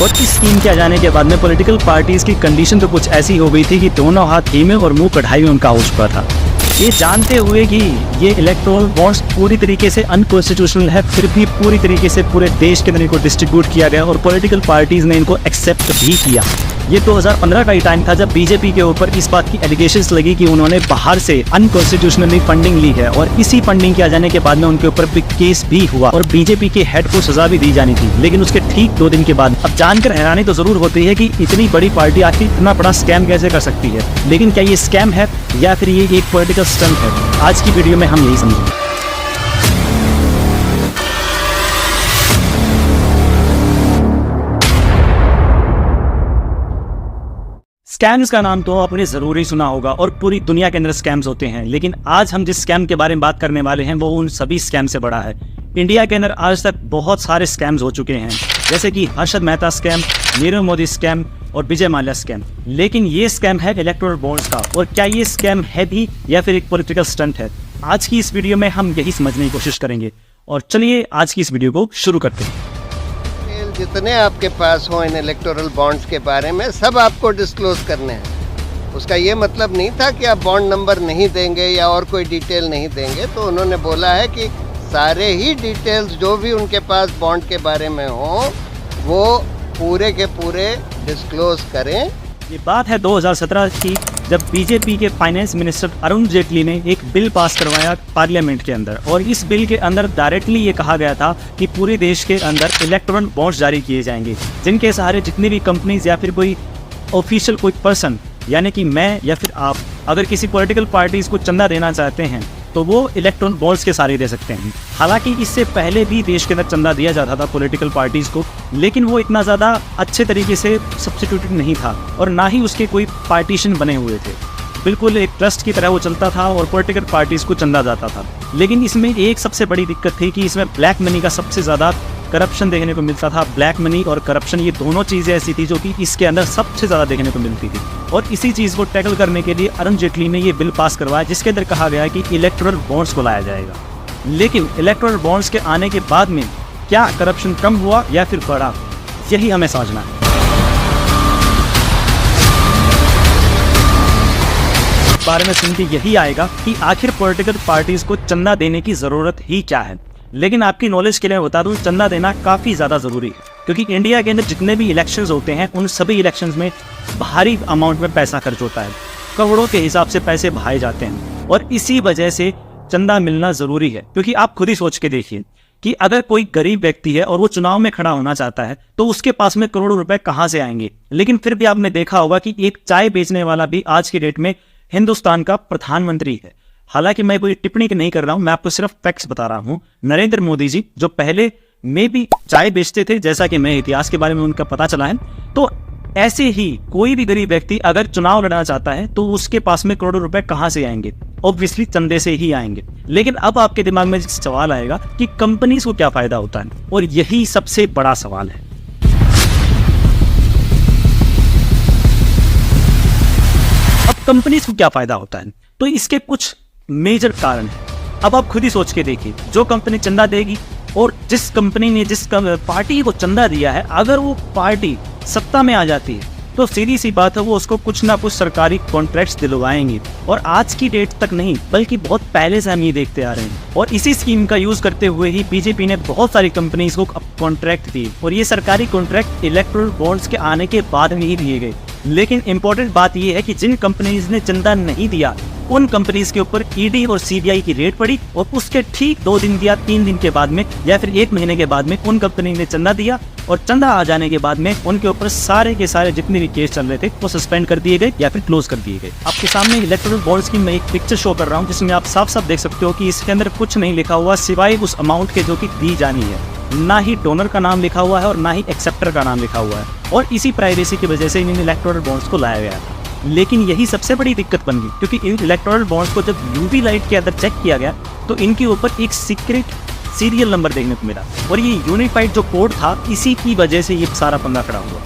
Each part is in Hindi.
और इस स्कीम के आ जाने के बाद में पॉलिटिकल पार्टीज की कंडीशन तो कुछ ऐसी हो गई थी कि दोनों हाथ घी में और मुंह कढ़ाई में उनका हो चुका था। ये जानते हुए कि ये इलेक्टोरल बॉन्ड्स पूरी तरीके से अनकॉन्स्टिट्यूशनल है, फिर भी पूरी तरीके से पूरे देश के अंदर इनको डिस्ट्रीब्यूट किया गया और पॉलिटिकल पार्टीज ने इनको एक्सेप्ट भी किया। ये 2015 का ही टाइम था जब बीजेपी के ऊपर इस बात की एलिगेशंस लगी कि उन्होंने बाहर से अनकॉन्स्टिट्यूशनली फंडिंग ली है, और इसी फंडिंग के आ जाने के बाद में उनके ऊपर भी केस भी हुआ और बीजेपी के हेड को सजा भी दी जानी थी। लेकिन उसके ठीक 2 दिन के बाद अब जानकर हैरानी तो जरूर होती है कि इतनी बड़ी पार्टी आखिर इतना बड़ा स्कैम कैसे कर सकती है। लेकिन क्या ये स्कैम है या फिर ये एक पॉलिटिकल स्टंट है? आज की वीडियो में हम यही समझेंगे। स्कैम्स का नाम तो आपने जरूर सुना होगा और पूरी दुनिया के अंदर स्कैम्स होते हैं, लेकिन आज हम जिस स्कैम के बारे में बात करने वाले हैं वो उन सभी स्कैम से बड़ा है। इंडिया के अंदर आज तक बहुत सारे स्कैम्स हो चुके हैं, जैसे कि हर्षद मेहता स्कैम, नीरव मोदी स्कैम और विजय माल्या स्कैम। लेकिन ये स्कैम है इलेक्टोरल बॉन्ड्स का, और क्या ये स्कैम है भी या फिर एक पॉलिटिकल स्टंट है? आज की इस वीडियो में हम यही समझने की कोशिश करेंगे। और चलिए आज की इस वीडियो को शुरू करते हैं। जितने आपके पास हो इन इलेक्टोरल बॉन्ड्स के बारे में सब आपको डिस्क्लोज करने हैं। उसका ये मतलब नहीं था कि आप बॉन्ड नंबर नहीं देंगे या और कोई डिटेल नहीं देंगे। तो उन्होंने बोला है कि सारे ही डिटेल्स जो भी उनके पास बॉन्ड के बारे में हो वो पूरे के पूरे डिस्क्लोज करें। ये बात है 2017 की, जब बीजेपी के फाइनेंस मिनिस्टर अरुण जेटली ने एक बिल पास करवाया पार्लियामेंट के अंदर, और इस बिल के अंदर डायरेक्टली ये कहा गया था कि पूरे देश के अंदर इलेक्टोरल बॉन्ड्स जारी किए जाएंगे, जिनके सहारे जितनी भी कंपनीज या फिर कोई ऑफिशियल कोई पर्सन, यानी कि मैं या फिर आप, अगर किसी पॉलिटिकल पार्टीज को चंदा देना चाहते हैं तो वो इलेक्ट्रॉनिक बॉन्ड्स के सहारे दे सकते हैं। हालांकि इससे पहले भी देश के अंदर चंदा दिया जाता था पॉलिटिकल पार्टीज को, लेकिन वो इतना ज़्यादा अच्छे तरीके से सब्स्टिट्यूटेड नहीं था और ना ही उसके कोई पार्टीशन बने हुए थे। बिल्कुल एक ट्रस्ट की तरह वो चलता था और पॉलिटिकल पार्टीज को चंदा जाता था। लेकिन इसमें एक सबसे बड़ी दिक्कत थी कि इसमें ब्लैक मनी का सबसे ज़्यादा करप्शन देखने को मिलता था। ब्लैक मनी और करप्शन ये दोनों चीज़ें ऐसी थी जो कि इसके अंदर सबसे ज़्यादा देखने को मिलती थी, और इसी चीज़ को टैकल करने के लिए अरुण जेटली ने ये बिल पास करवाया, जिसके अंदर कहा गया कि इलेक्टोरल बॉन्ड्स को लाया जाएगा। लेकिन इलेक्टोरल बॉन्ड्स के आने के बाद में क्या करप्शन कम हुआ या फिर बढ़ा, यही हमें समझना है। बारे में सुन के यही आएगा कि आखिर पॉलिटिकल पार्टीज को चंदा देने की ज़रूरत ही क्या है। लेकिन आपकी नॉलेज के लिए बता दूं, चंदा देना काफ़ी ज़्यादा ज़रूरी है, क्योंकि इंडिया के अंदर जितने भी इलेक्शंस होते हैं उन सभी इलेक्शंस में भारी अमाउंट में पैसा खर्च होता है, करोड़ों के हिसाब से पैसे बहाए जाते हैं, और इसी वजह से चंदा मिलना ज़रूरी है। क्योंकि आप खुद ही सोच के देखिए कि अगर कोई गरीब व्यक्ति है और वो चुनाव में खड़ा होना चाहता है तो उसके पास में करोड़ों रुपए कहाँ से आएंगे। लेकिन फिर भी आपने देखा होगा कि एक चाय बेचने वाला भी आज की डेट में हिंदुस्तान का प्रधानमंत्री है। हालांकि मैं कोई टिप्पणी नहीं कर रहा हूं, मैं आपको सिर्फ फैक्ट्स बता रहा हूं। नरेंद्र मोदी जी जो पहले में भी चाय बेचते थे, जैसा कि मैं इतिहास के बारे में उनका पता चला है, तो ऐसे ही कोई भी गरीब व्यक्ति अगर चुनाव लड़ना चाहता है तो उसके पास में करोड़ों रुपए कहां से आएंगे? ऑब्वियसली चंदे से ही आएंगे। लेकिन अब आपके दिमाग में सवाल आएगा कि कंपनीज को क्या फायदा होता है, और यही सबसे बड़ा सवाल है। अब कंपनीज को क्या फायदा होता है, तो इसके कुछ मेजर कारण है। अब आप खुद ही सोच के देखिए, जो कंपनी चंदा देगी और जिस कंपनी ने जिस पार्टी को चंदा दिया है, अगर वो पार्टी सत्ता में आ जाती है तो सीधी सी बात है वो उसको कुछ ना कुछ सरकारी कॉन्ट्रैक्ट्स दिलवाएंगे। और आज की डेट तक नहीं बल्कि बहुत पहले से हम ये देखते आ रहे हैं, और इसी स्कीम का यूज करते हुए ही बीजेपी ने बहुत सारी कंपनीज को कॉन्ट्रैक्ट दिए, और ये सरकारी कॉन्ट्रैक्ट इलेक्टोरल बॉन्ड्स के आने के बाद में ही दिए गए। लेकिन इंपॉर्टेंट बात यह है कि जिन कंपनीज ने चंदा नहीं दिया उन कंपनीज के ऊपर ईडी और सीबीआई की रेड पड़ी, और उसके ठीक 2 दिन या 3 दिन के बाद में या फिर 1 महीने के बाद में उन कंपनी ने चंदा दिया, और चंदा आ जाने के बाद में उनके ऊपर सारे के सारे जितने भी केस चल रहे थे वो सस्पेंड कर दिए गए या फिर क्लोज कर दिए गए। आपके सामने इलेक्टोरल बॉन्ड्स की मैं एक पिक्चर शो कर रहा हूँ, जिसमें आप साफ साफ देख सकते हो कि इसके अंदर कुछ नहीं लिखा हुआ सिवाय उस अमाउंट के जो कि दी जानी है। ना ही डोनर का नाम लिखा हुआ है और ना ही एक्सेप्टर का नाम लिखा हुआ है, और इसी प्राइवेसी की वजह से इन इलेक्टोरल बॉन्ड्स को लाया गया था। लेकिन यही सबसे बड़ी दिक्कत बन गई, क्योंकि इन इलेक्टोरल बॉन्ड्स को जब यूवी लाइट के अंदर चेक किया गया तो इनके ऊपर एक सीक्रेट सीरियल नंबर देखने को मिला, और ये यूनिफाइड जो कोड था इसी की वजह से ये सारा पंगा खड़ा हुआ।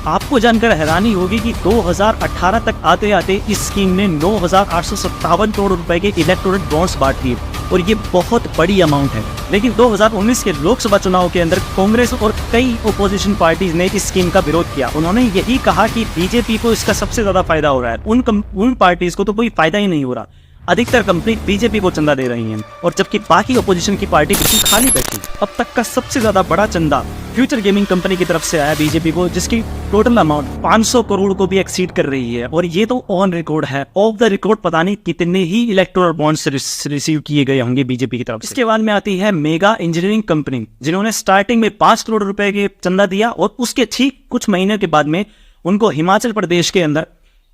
आपको जानकर हैरानी होगी कि 2018 तक आते आते इस स्कीम ने 9,857 करोड़ रुपए के इलेक्टोरल बॉन्ड्स बांट दिए, और ये बहुत बड़ी अमाउंट है। लेकिन 2019 के लोकसभा चुनाव के अंदर कांग्रेस और कई ओपोजिशन पार्टीज ने इस स्कीम का विरोध किया। उन्होंने यही कहा कि बीजेपी को इसका सबसे ज्यादा फायदा हो रहा है, उन पार्टीज को तो कोई फायदा ही नहीं हो रहा। अधिकतर कंपनी बीजेपी को चंदा दे रही हैं और जबकि बाकी ओपोजिशन की पार्टी बिल्कुल खाली बैठी। अब तक का सबसे ज्यादा बड़ा चंदा फ्यूचर गेमिंग कंपनी की तरफ से आया बीजेपी को, जिसकी टोटल अमाउंट 500 करोड़ को भी एक्सीड कर रही है। और ये तो ऑन रिकॉर्ड है, ऑफ द रिकॉर्ड पता नहीं कितने ही इलेक्टोरल बॉन्ड्स रिसीव किए गए होंगे बीजेपी की तरफ से। इसके बाद में आती है मेगा इंजीनियरिंग कंपनी, जिन्होंने स्टार्टिंग में 5 करोड़ रुपए के चंदा दिया और उसके ठीक कुछ महीने के बाद में उनको हिमाचल प्रदेश के अंदर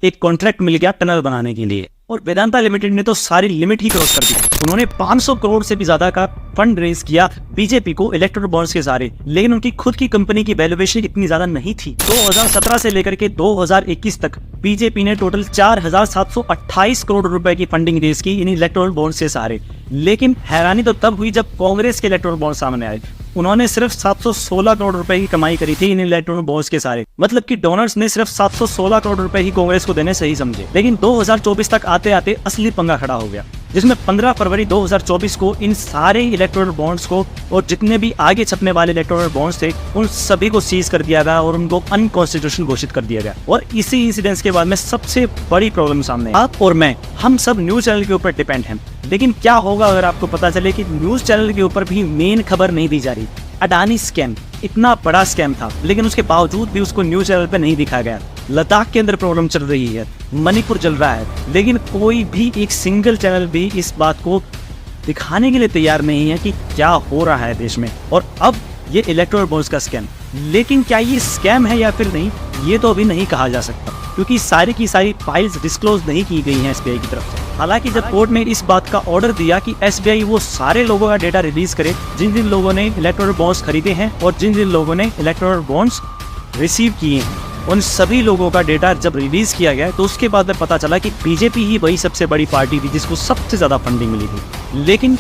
एक कॉन्ट्रैक्ट मिल गया टनल बनाने के लिए। और वेदांता लिमिटेड ने तो सारी लिमिट ही क्रॉस कर दी। उन्होंने 500 करोड़ से भी ज्यादा का फंड रेज किया बीजेपी को इलेक्टोरल बॉन्ड्स के सहारे, लेकिन उनकी खुद की कंपनी की वैल्यूएशन इतनी ज्यादा नहीं थी। 2017 से लेकर के 2021 तक बीजेपी ने टोटल 4728 करोड़ रुपए की फंडिंग रेज की इन इलेक्टोरल बॉन्ड्स के सहारे। लेकिन हैरानी तो तब हुई जब कांग्रेस के इलेक्टोरल बॉन्ड सामने आए। उन्होंने सिर्फ 716 करोड़ रुपए की कमाई करी थी इन इलेक्टोरल बॉन्ड्स के सारे। मतलब कि डोनर्स ने सिर्फ 716 करोड़ रुपए ही कांग्रेस को देने सही समझे। लेकिन 2024 तक आते आते असली पंगा खड़ा हो गया, जिसमें 15 फरवरी 2024 को इन सारे इलेक्टोरल बॉन्ड्स को और जितने भी आगे छपने वाले इलेक्टोरल बॉन्ड्स थे उन सभी को सीज कर दिया गया और उनको अनकॉन्स्टिट्यूशनल घोषित कर दिया गया। और इसी इंसिडेंट्स के बाद में सबसे बड़ी प्रॉब्लम सामने आई। आप और मैं, हम सब न्यूज चैनल के ऊपर डिपेंड हैं, लेकिन क्या होगा अगर आपको पता चले कि न्यूज चैनल के ऊपर भी मेन खबर नहीं दी जा रही। अडानी स्कैम इतना बड़ा स्कैम था, लेकिन उसके बावजूद भी उसको न्यूज चैनल पे नहीं दिखाया गया। लद्दाख के अंदर प्रॉब्लम चल रही है, मणिपुर चल रहा है, लेकिन कोई भी एक सिंगल चैनल भी इस बात को दिखाने के लिए तैयार नहीं है कि क्या हो रहा है देश में। और अब ये इलेक्टोरल बॉन्ड्स का स्कैम, लेकिन क्या ये स्कैम है या फिर नहीं, ये तो अभी नहीं कहा जा सकता, क्योंकि सारी की सारी फाइल्स डिस्क्लोज नहीं की गई हैं एसबीआई की तरफ से। हालांकि जब कोर्ट ने इस बात का ऑर्डर दिया कि एसबीआई वो सारे लोगों का डेटा रिलीज करे जिन जिन लोगों ने इलेक्टोरल बॉन्ड्स खरीदे हैं और जिन जिन लोगों ने इलेक्टोरल बॉन्ड्स रिसीव किए हैं, उन सभी लोगों का डेटा जब रिलीज किया गया तो उसके बाद में पता चला कि बीजेपी ही वही सबसे बड़ी पार्टी थी जिसको सबसे ज्यादा फंडिंग मिली थी। लेकिन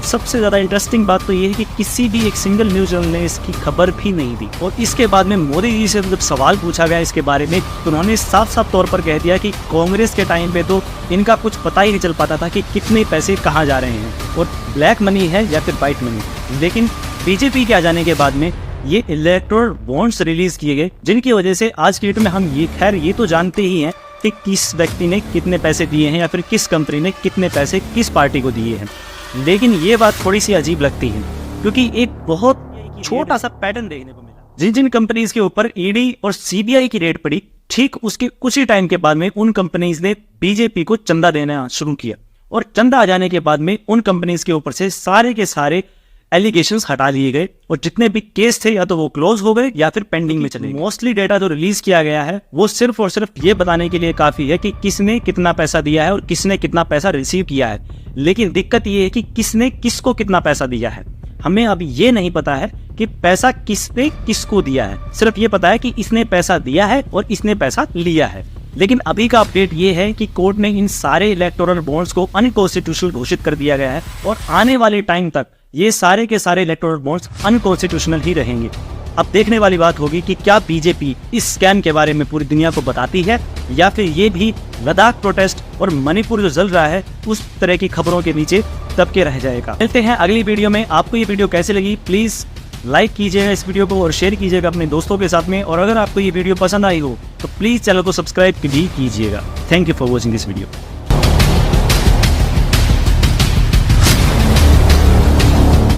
सबसे ज्यादा इंटरेस्टिंग बात तो ये है कि किसी भी एक सिंगल न्यूज चैनल ने इसकी खबर भी नहीं दी। और इसके बाद में मोदी जी से जब सवाल पूछा गया इसके बारे में, तो उन्होंने साफ साफ तौर पर कह दिया कि कांग्रेस के टाइम पे तो इनका कुछ पता ही नहीं चल पाता था कि कितने पैसे कहाँ जा रहे हैं और ब्लैक मनी है या फिर वाइट मनी। लेकिन बीजेपी के आ जाने के बाद में ये इलेक्टोरल बॉन्ड्स रिलीज किए गए, जिनकी वजह से आज की डेट में हम ये तो जानते ही हैं कि किस व्यक्ति ने कितने पैसे दिए हैं या फिर किस कंपनी ने कितने पैसे किस पार्टी को दिए हैं। लेकिन ये बात थोड़ी सी अजीब लगती है, क्योंकि एक बहुत छोटा सा पैटर्न देखने को मिला। जिन जिन कंपनीज के ऊपर ईडी और सीबीआई की रेड पड़ी, ठीक उसके कुछ ही टाइम के बाद में उन कंपनीज ने बीजेपी को चंदा देना शुरू किया। और चंदा आ जाने के बाद में उन कंपनीज के ऊपर से सारे के सारे एलिगेशंस हटा लिए गए और जितने भी केस थे या तो वो क्लोज हो गए या फिर पेंडिंग में चले गए। मोस्टली डेटा जो रिलीज किया गया है वो सिर्फ और सिर्फ ये बताने के लिए काफी है कि किसने कितना पैसा दिया है और किसने कितना पैसा रिसीव किया है। लेकिन दिक्कत ये है कि किसने किसको कितना पैसा दिया है, हमें अभी ये नहीं पता है कि पैसा किसने किसको दिया है। सिर्फ ये पता है कि इसने पैसा दिया है और इसने पैसा लिया है। लेकिन अभी का अपडेट ये है कि कोर्ट ने इन सारे इलेक्टोरल बॉन्ड्स को अनकॉन्स्टिट्यूशनल घोषित कर दिया गया है और आने वाले टाइम तक ये सारे के सारे इलेक्टोरल बॉन्ड्स अनकॉन्स्टिट्यूशनल ही रहेंगे। अब देखने वाली बात होगी कि क्या बीजेपी इस स्कैम के बारे में पूरी दुनिया को बताती है या फिर ये भी लद्दाख प्रोटेस्ट और मणिपुर जो जल रहा है उस तरह की खबरों के नीचे दब के रह जाएगा। मिलते हैं अगली वीडियो में। आपको ये वीडियो कैसे लगी प्लीज लाइक कीजिएगा इस वीडियो को और शेयर कीजिएगा अपने दोस्तों के साथ में। और अगर आपको ये वीडियो पसंद आई हो तो प्लीज चैनल को सब्सक्राइब भी कीजिएगा। Thank you for watching this video.